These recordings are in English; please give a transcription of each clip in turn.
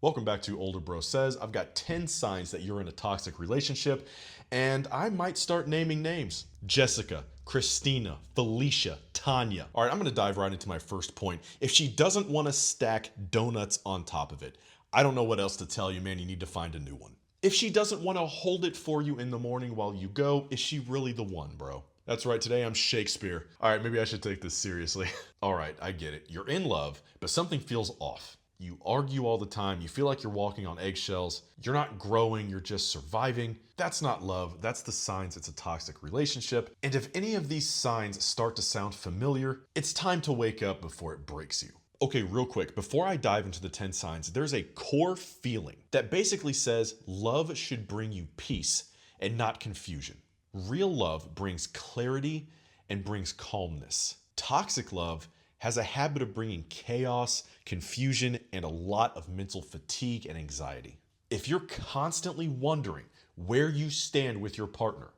Welcome back to Older Bro Says. I've got 10 signs that you're in a toxic relationship, and I might start naming names. Jessica, Christina, Felicia, Tanya. All right, I'm gonna dive right into my first point. If she doesn't wanna stack donuts on top of it, I don't know what else to tell you, man. You need to find a new one. If she doesn't wanna hold it for you in the morning while you go, is she really the one, bro? That's right, today I'm Shakespeare. All right, maybe I should take this seriously. All right, I get it. You're in love, but something feels off. You argue all the time. You feel like you're walking on eggshells. You're not growing, you're just surviving. That's not love. That's the signs it's a toxic relationship. And if any of these signs start to sound familiar, it's time to wake up before it breaks you. Okay, real quick, before I dive into the 10 signs, there's a core feeling that basically says love should bring you peace and not confusion. Real love brings clarity and brings calmness. Toxic love has a habit of bringing chaos, confusion, and a lot of mental fatigue and anxiety. If you're constantly wondering where you stand with your partner,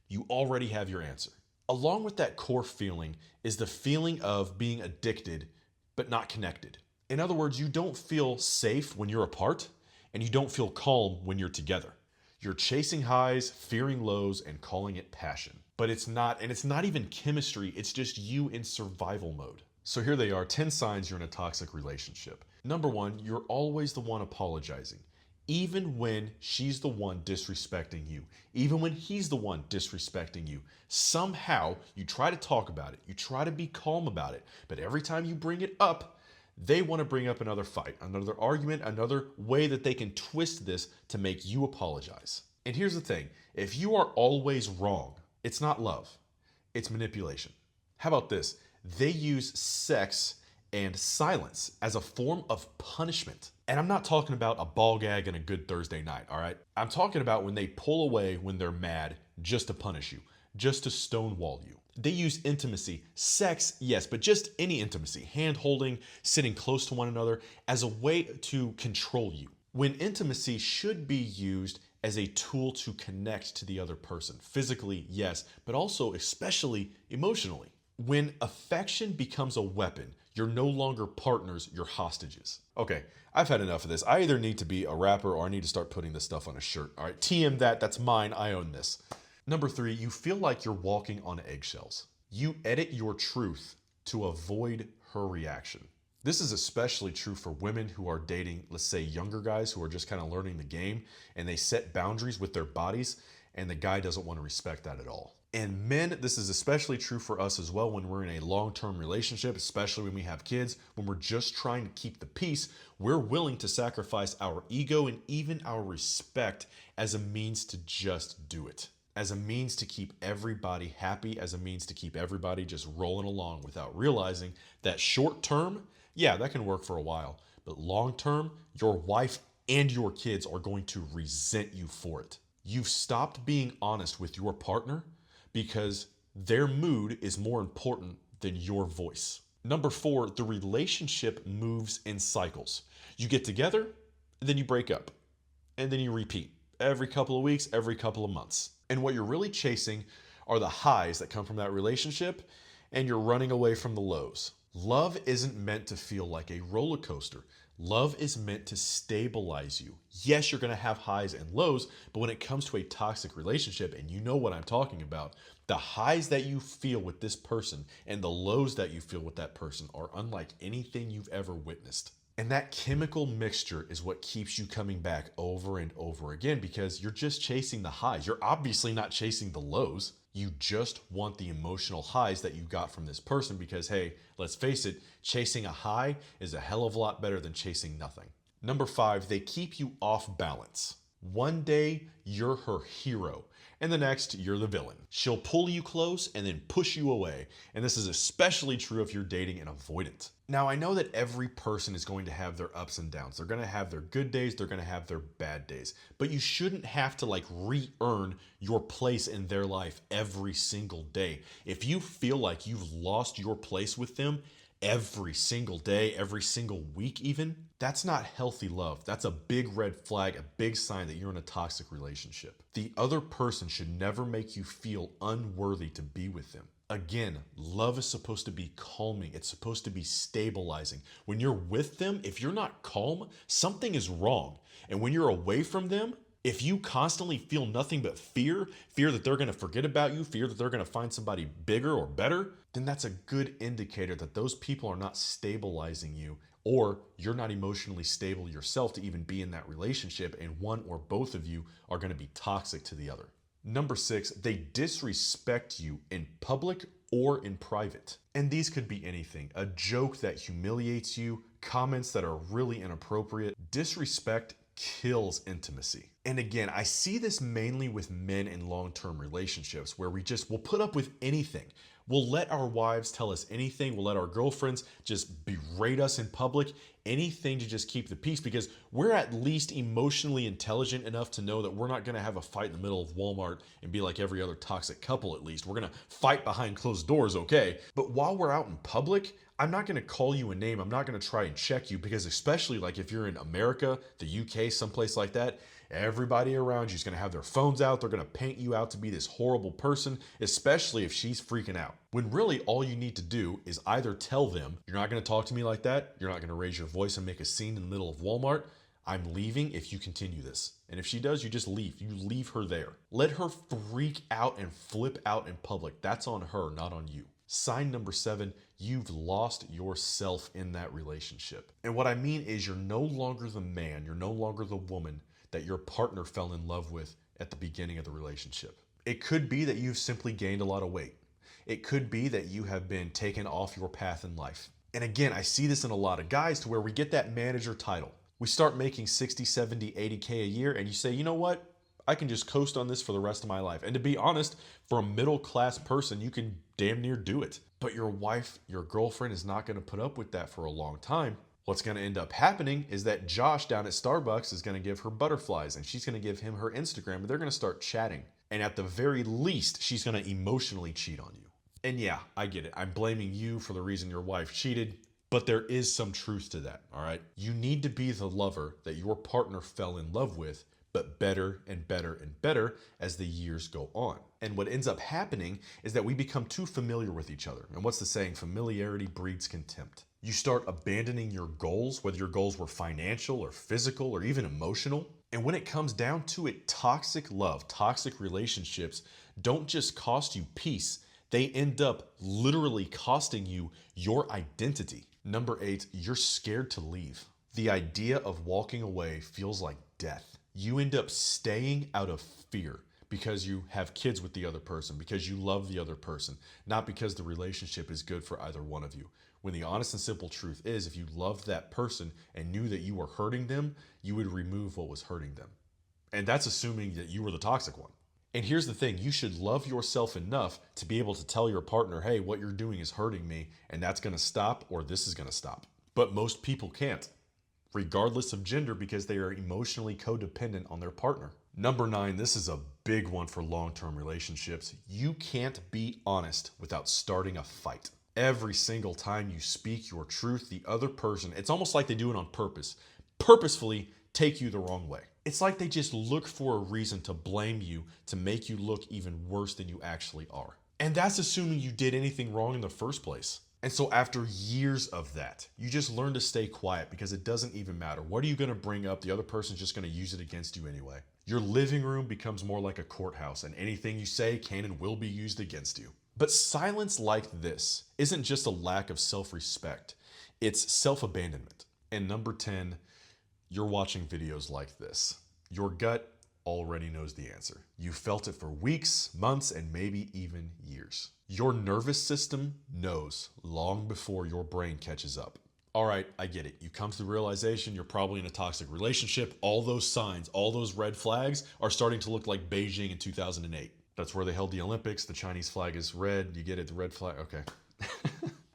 you already have your answer. Along with that core feeling is the feeling of being addicted but not connected. In other words, you don't feel safe when you're apart, and you don't feel calm when you're together. You're chasing highs, fearing lows, and calling it passion. But it's not, and it's not even chemistry, it's just you in survival mode. So here they are, 10 signs you're in a toxic relationship. Number one, you're always the one apologizing. Even when she's the one disrespecting you, even when he's the one disrespecting you, somehow you try to talk about it, you try to be calm about it, but every time you bring it up, they want to bring up another fight, another argument, another way that they can twist this to make you apologize. And here's the thing, if you are always wrong, it's not love, it's manipulation. How about this? They use sex and silence as a form of punishment. And I'm not talking about a ball gag and a good Thursday night, all right? I'm talking about when they pull away when they're mad just to punish you, just to stonewall you. They use intimacy, sex, yes, but just any intimacy, hand holding, sitting close to one another as a way to control you. When intimacy should be used as a tool to connect to the other person, physically, yes, but also especially emotionally. When affection becomes a weapon, you're no longer partners, you're hostages. Okay, I've had enough of this. I either need to be a rapper or I need to start putting this stuff on a shirt. All right, TM that, that's mine, I own this. Number three, you feel like you're walking on eggshells. You edit your truth to avoid her reaction. This is especially true for women who are dating, let's say, younger guys who are just kind of learning the game and they set boundaries with their bodies and the guy doesn't want to respect that at all. And men, this is especially true for us as well when we're in a long-term relationship, especially when we have kids, when we're just trying to keep the peace, we're willing to sacrifice our ego and even our respect as a means to just do it. As a means to keep everybody happy, as a means to keep everybody just rolling along without realizing that short term, yeah, that can work for a while, but long term, your wife and your kids are going to resent you for it. You've stopped being honest with your partner because their mood is more important than your voice. Number four, the relationship moves in cycles. You get together, and then you break up, and then you repeat every couple of weeks, every couple of months. And what you're really chasing are the highs that come from that relationship, and you're running away from the lows. Love isn't meant to feel like a roller coaster. Love is meant to stabilize you. Yes, you're going to have highs and lows, but when it comes to a toxic relationship, and you know what I'm talking about, the highs that you feel with this person and the lows that you feel with that person are unlike anything you've ever witnessed. And that chemical mixture is what keeps you coming back over and over again because you're just chasing the highs. You're obviously not chasing the lows. You just want the emotional highs that you got from this person because, hey, let's face it, chasing a high is a hell of a lot better than chasing nothing. Number five, they keep you off balance. One day, you're her hero, and the next, you're the villain. She'll pull you close and then push you away, and this is especially true if you're dating an avoidant. Now, I know that every person is going to have their ups and downs. They're going to have their good days, they're going to have their bad days, but you shouldn't have to re-earn your place in their life every single day. If you feel like you've lost your place with them every single day, every single week even, that's not healthy love. That's a big red flag, a big sign that you're in a toxic relationship. The other person should never make you feel unworthy to be with them. Again, love is supposed to be calming. It's supposed to be stabilizing. When you're with them, if you're not calm, something is wrong. And when you're away from them, if you constantly feel nothing but fear, fear that they're going to forget about you, fear that they're going to find somebody bigger or better, then that's a good indicator that those people are not stabilizing you, or you're not emotionally stable yourself to even be in that relationship, and one or both of you are going to be toxic to the other. Number 6, they disrespect you in public or in private. And these could be anything. A joke that humiliates you, comments that are really inappropriate. Disrespect kills intimacy. And again, I see this mainly with men in long-term relationships where we'll put up with anything. We'll let our wives tell us anything. We'll let our girlfriends just berate us in public, anything to just keep the peace, because we're at least emotionally intelligent enough to know that we're not going to have a fight in the middle of Walmart and be like every other toxic couple. At least we're going to fight behind closed doors, okay? But while we're out in public, I'm not going to call you a name. I'm not going to try and check you, because especially like if you're in America, the UK, someplace like that, everybody around you is going to have their phones out. They're going to paint you out to be this horrible person, especially if she's freaking out. When really all you need to do is either tell them, you're not going to talk to me like that. You're not going to raise your voice and make a scene in the middle of Walmart. I'm leaving if you continue this. And if she does, you just leave. You leave her there. Let her freak out and flip out in public. That's on her, not on you. Sign number 7, you've lost yourself in that relationship. And what I mean is you're no longer the man, you're no longer the woman that your partner fell in love with at the beginning of the relationship. It could be that you've simply gained a lot of weight. It could be that you have been taken off your path in life. And again, I see this in a lot of guys to where we get that manager title. We start making 60, 70, 80K a year, and you say, you know what? I can just coast on this for the rest of my life. And to be honest, for a middle class person, you can damn near do it. But your wife, your girlfriend is not going to put up with that for a long time. What's going to end up happening is that Josh down at Starbucks is going to give her butterflies, and she's going to give him her Instagram, and they're going to start chatting. And at the very least, she's going to emotionally cheat on you. And yeah, I get it. I'm blaming you for the reason your wife cheated, but there is some truth to that, all right? You need to be the lover that your partner fell in love with, but better and better and better as the years go on. And what ends up happening is that we become too familiar with each other. And what's the saying? Familiarity breeds contempt. You start abandoning your goals, whether your goals were financial or physical or even emotional. And when it comes down to it, toxic love, toxic relationships don't just cost you peace, they end up literally costing you your identity. Number 8, you're scared to leave. The idea of walking away feels like death. You end up staying out of fear because you have kids with the other person, because you love the other person, not because the relationship is good for either one of you. When the honest and simple truth is, if you loved that person and knew that you were hurting them, you would remove what was hurting them. And that's assuming that you were the toxic one. And here's the thing, you should love yourself enough to be able to tell your partner, hey, what you're doing is hurting me, and that's going to stop, or this is going to stop. But most people can't, regardless of gender, because they are emotionally codependent on their partner. Number 9, this is a big one for long-term relationships. You can't be honest without starting a fight. Every single time you speak your truth, the other person, it's almost like they do it on purpose, purposefully take you the wrong way. It's like they just look for a reason to blame you, to make you look even worse than you actually are. And that's assuming you did anything wrong in the first place. And so after years of that, you just learn to stay quiet because it doesn't even matter. What are you going to bring up? The other person's just going to use it against you anyway. Your living room becomes more like a courthouse, and anything you say can and will be used against you. But silence like this isn't just a lack of self-respect, it's self-abandonment. And number 10, you're watching videos like this. Your gut already knows the answer. You felt it for weeks, months, and maybe even years. Your nervous system knows long before your brain catches up. All right, I get it. You come to the realization you're probably in a toxic relationship. All those signs, all those red flags are starting to look like Beijing in 2008. That's where they held the Olympics. The Chinese flag is red. You get it, the red flag. Okay.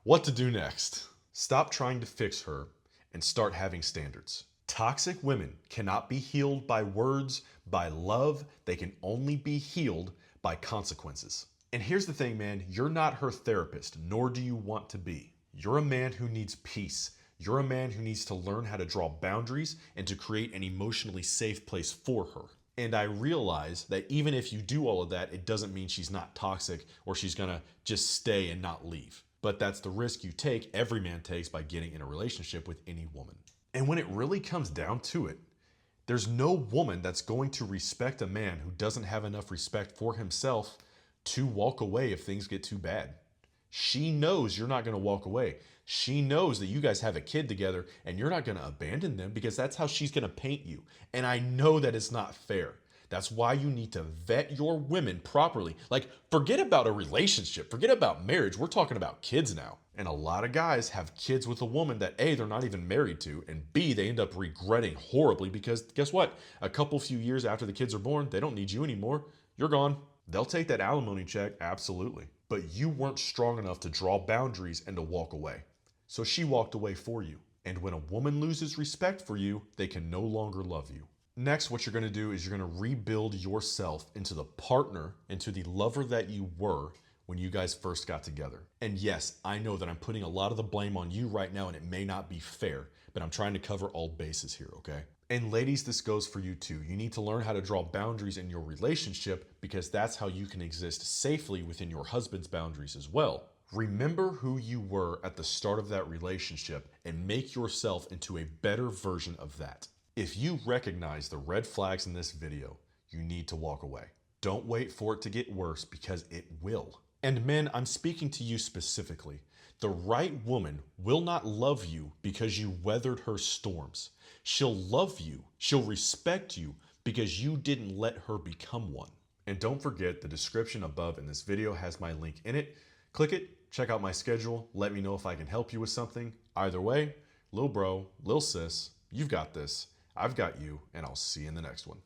What to do next? Stop trying to fix her and start having standards. Toxic women cannot be healed by words, by love. They can only be healed by consequences. And here's the thing, man. You're not her therapist, nor do you want to be. You're a man who needs peace. You're a man who needs to learn how to draw boundaries and to create an emotionally safe place for her. And I realize that even if you do all of that, it doesn't mean she's not toxic or she's gonna just stay and not leave. But that's the risk you take, every man takes, by getting in a relationship with any woman. And when it really comes down to it, there's no woman that's going to respect a man who doesn't have enough respect for himself to walk away if things get too bad. She knows you're not going to walk away. She knows that you guys have a kid together and you're not going to abandon them, because that's how she's going to paint you. And I know that it's not fair. That's why you need to vet your women properly. Like, forget about a relationship, forget about marriage. We're talking about kids now. And a lot of guys have kids with a woman that A, they're not even married to, and B, they end up regretting horribly, because guess what? A couple few years after the kids are born, they don't need you anymore. You're gone. They'll take that alimony check, absolutely. But you weren't strong enough to draw boundaries and to walk away. So she walked away for you. And when a woman loses respect for you, they can no longer love you. Next, what you're going to do is you're going to rebuild yourself into the partner, into the lover that you were when you guys first got together. And yes, I know that I'm putting a lot of the blame on you right now, and it may not be fair, but I'm trying to cover all bases here, okay? And ladies, this goes for you too. You need to learn how to draw boundaries in your relationship, because that's how you can exist safely within your husband's boundaries as well. Remember who you were at the start of that relationship and make yourself into a better version of that. If you recognize the red flags in this video, you need to walk away. Don't wait for it to get worse, because it will. And men, I'm speaking to you specifically. The right woman will not love you because you weathered her storms. She'll love you, she'll respect you, because you didn't let her become one. And don't forget, the description above in this video has my link in it. Click it, check out my schedule, let me know if I can help you with something. Either way, lil bro, lil sis, you've got this, I've got you, and I'll see you in the next one.